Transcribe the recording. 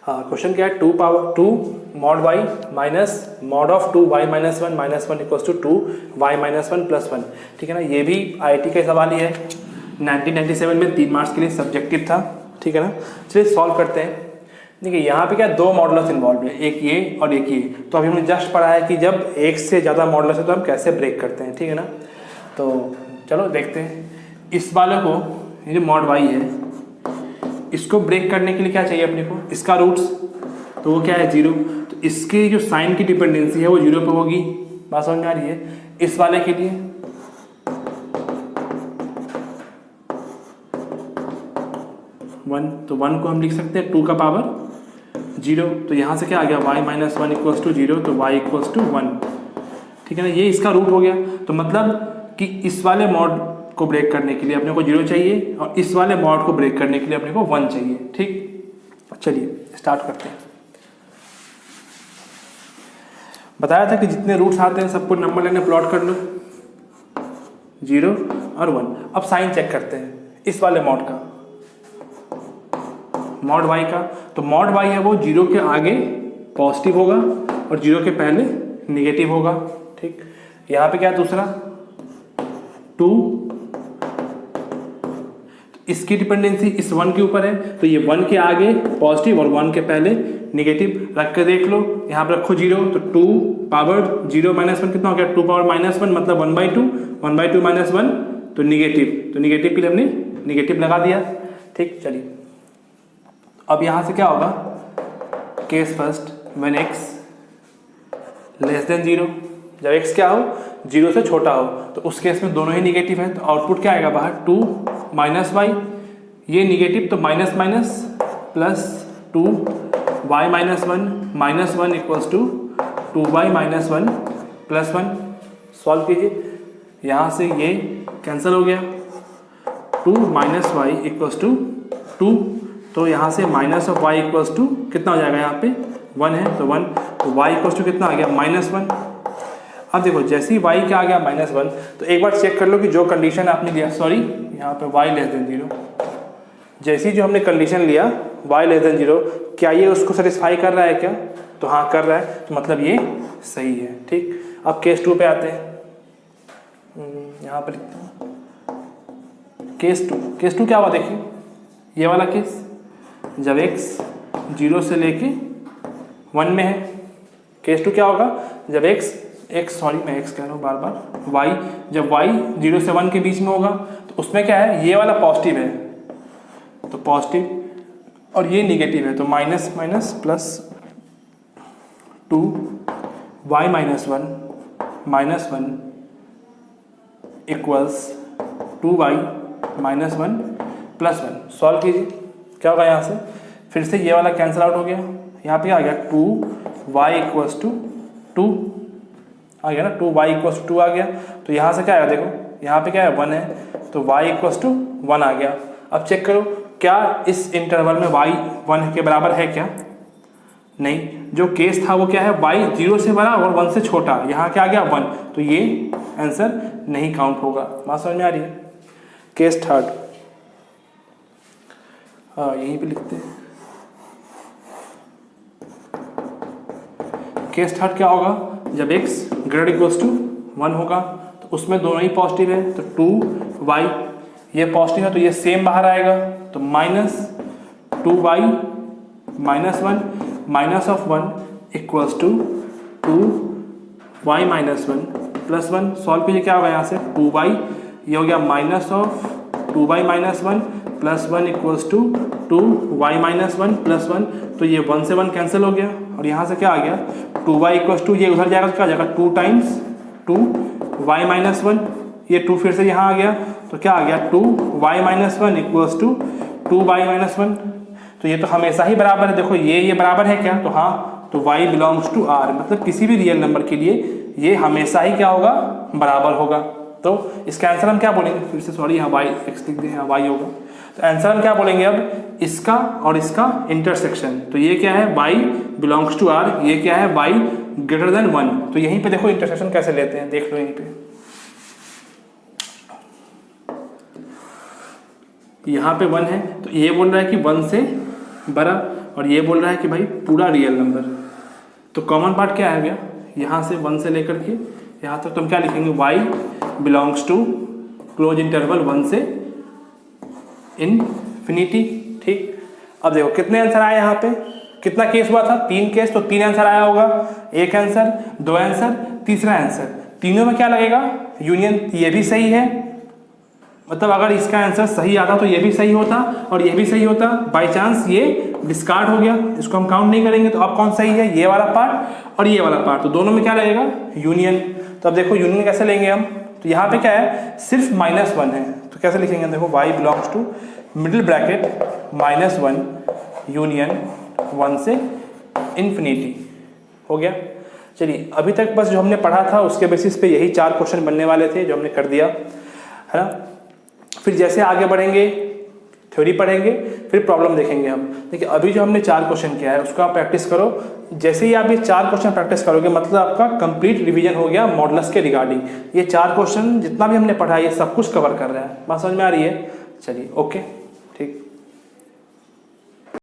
हाँ, क्वेश्चन क्या है, 2 mod y minus mod of 2y minus one equals to 2y minus one plus one. ठीक है ना, ये भी IIT का सवाल ही है, 1997 में 3 मार्क्स के लिए सब्जेक्टिव था। ठीक है ना, चलिए सॉल्व करते हैं। देखिए यहाँ पे क्या, 2 मॉडुलस इन्वॉल्व है, एक ये और एक ये। तो अभी हमने जस्ट पढ़ा है कि जब एक से ज़्यादा मॉडुलस है तो हम कैसे ब्रेक करते हैं। ठीक है ना, तो चलो देखते हैं। इस वाले को, ये जो मॉड y है, इसको ब्रेक करने के लिए क्या चाहिए अपने को, इसका रूट्स, तो वो क्या है 0। तो इसकी जो साइन की डिपेंडेंसी है वो 0 पे होगी। बात समझ में आ रही है। इस वाले के लिए 1, तो 1 को हम लिख सकते हैं 2 का पावर 0। तो यहाँ से क्या आ गया, y minus one equals to 0, तो y इक्वल्स टू 1। ठीक है ना, ये इसका रूट हो गया। तो मतलब कि इस वाले मॉड को ब्रेक करने के लिए अपने को 0 चाहिए और इस वाले मॉड को ब्रेक करने के लिए अपने को 1 चाहिए। ठीक, चलिए स्टार्ट करते हैं। बताया था कि जितने रूट्स आते हैं सबको नंबर लाइन प्लॉट कर लो, 0 और 1। अब साइन चेक करते हैं इस वाले मॉड का, मॉड y का। तो मॉड y है वो 0 के आगे पॉजिटिव होगा और 0 के पहले निगेटिव होगा। ठीक, यहाँ पे क्या है दूसरा 2, इसकी डिपेंडेंसी इस 1 के ऊपर है, तो ये 1 के आगे पॉजिटिव और 1 के पहले निगेटिव। रख के देख लो, यहाँ पर रखो 0, तो 2 पावर 0 माइनस 1 कितना हो गया, 2 पावर माइनस 1 मतलब 1/2 माइनस 1 तो निगेटिव। तो निगेटिव के लिए हमने निगेटिव लगा दिया। ठीक, चलिए अब यहाँ से क्या होगा, case first, when x less than 0, जब x क्या हो 0 से छोटा हो, तो उस केस में दोनों ही निगेटिव है। तो आउटपुट क्या आएगा बाहर, 2 माइनस वाई, ये निगेटिव तो minus minus plus 2 y minus one equals to 2y minus one plus 1। Solve कीजिए, यहाँ से ये कैंसिल हो गया, 2 माइनस वाई इक्वल्स टू 2, तो यहाँ से minus of y equals to कितना हो जाएगा, यहाँ पे 1 है तो 1, तो y इक्वल्स टू कितना आ गया -1। अब देखो जैसे ही y क्या आ गया -1, तो एक बार चेक कर लो कि जो कंडीशन आपने लिया, सॉरी यहाँ पे y लेस देन 0, जैसी जो हमने कंडीशन लिया y लेस देन 0, क्या ये उसको सेटिस्फाई कर रहा है क्या, तो हाँ कर रहा है, तो मतलब ये सही है। ठीक, अब केस 2 पे आते हैं, यहाँ पर लिखते हैं केस 2 क्या हुआ, देखिए ये वाला केस, जब x 0 से लेके 1 में है। केस 2 क्या होगा, जब सॉरी मैं x कह रहा हूँ बार बार, y जब y 0 से 1 के बीच में होगा, तो उसमें क्या है, ये वाला पॉजिटिव है तो पॉजिटिव और ये निगेटिव है, तो minus minus plus 2 y minus one equals 2y minus 1 plus 1। Solve कीजिए, क्या होगा, यहाँ से फिर से ये वाला कैंसिल आउट हो गया, यहाँ पे आ गया 2y इक्वल्स टू 2 आ गया ना, 2y इक्वल्स टू 2 आ गया। तो यहाँ से क्या आएगा, देखो यहाँ पे क्या है 1 है, तो y इक्वल्स टू 1 आ गया। अब चेक करो क्या इस इंटरवल में y 1 के बराबर है क्या, नहीं, जो केस था वो क्या है, y 0 से बड़ा और 1 से छोटा, यहाँ क्या आ गया 1, तो ये आंसर नहीं काउंट होगा। बात समझ में आ रही है। केस थर्ड, हाँ यहीं पे लिखते हैं, केस थर्ड क्या होगा, जब x ग्रेटर इक्वल्स टू 1 होगा, तो उसमें दोनों ही पॉजिटिव है, तो 2y ये पॉजिटिव है तो ये सेम बाहर आएगा, तो minus 2y minus 1 minus of 1 equals to 2y minus 1 plus 1। Solve कीजिए, क्या होगा यहाँ से 2y, ये हो गया minus of 2y minus 1 plus 1 equals to 2y minus 1 plus 1, तो ये 1 से 1 कैंसिल हो गया और यहाँ से क्या आ गया 2y इक्वल्स टू, ये उधर जाएगा तो क्या आ जाएगा 2 टाइम्स 2y माइनस 1, ये 2 फिर से यहाँ आ गया, तो क्या आ गया 2y minus 1 equals to 2y minus 1। तो ये तो हमेशा ही बराबर है, देखो ये बराबर है क्या, तो हाँ, तो y बिलोंग्स टू r, मतलब किसी भी रियल नंबर के लिए ये हमेशा ही क्या होगा, बराबर होगा। तो इसका आंसर हम क्या बोलेंगे, फिर से सॉरी यहाँ y x लिख दें, यहाँ y होगा, तो आंसर हम क्या बोलेंगे अब, इसका और इसका इंटरसेक्शन। तो ये क्या है, y बिलोंग्स टू r, ये क्या है y ग्रेटर देन 1। तो यहीं पे देखो इंटरसेक्शन कैसे लेते हैं, देख लो यहीं पे, यहाँ पे 1 है तो ये बोल रहा है कि 1 से बड़ा और ये बोल रहा है कि भाई पूरा रियल नंबर। तो कॉमन पार्ट क्या आ गया, यहाँ से 1 से लेकर के यहाँ तक तुम क्या लिखेंगे, y belongs to close interval 1 से इन्फिनिटी। ठीक, अब देखो कितने आंसर आए यहाँ पे, कितना केस हुआ था, 3 केस, तो 3 आंसर आया होगा, एक आंसर, 2 आंसर, तीसरा आंसर। तीनों में क्या लगेगा, यूनियन। ये भी सही है, मतलब अगर इसका आंसर सही आता तो ये भी सही होता और ये भी सही होता, बाई चांस ये डिस्कार्ड हो गया, इसको हम काउंट नहीं करेंगे। तो अब कौन सही है, ये वाला पार्ट और ये वाला पार्ट, तो दोनों में क्या लगेगा, यूनियन। तो अब देखो यूनियन कैसे लेंगे हम, तो यहाँ पे क्या है, सिर्फ -1 है, तो कैसे लिखेंगे, देखो y belongs to middle bracket -1 union 1 से इन्फिनिटी। हो गया। चलिए अभी तक बस जो हमने पढ़ा था उसके बेसिस पे यही 4 क्वेश्चन बनने वाले थे जो हमने कर दिया है ना। फिर जैसे आगे बढ़ेंगे, थ्योरी पढ़ेंगे, फिर प्रॉब्लम देखेंगे हम। देखिए अभी जो हमने 4 क्वेश्चन किया है उसको आप प्रैक्टिस करो। जैसे ही आप ये 4 क्वेश्चन प्रैक्टिस करोगे मतलब आपका कंप्लीट रिवीजन हो गया मॉडुलस के रिगार्डिंग। ये 4 क्वेश्चन जितना भी हमने पढ़ा है ये सब कुछ कवर कर रहा है। बात समझ में आ रही है? चलिए ओके।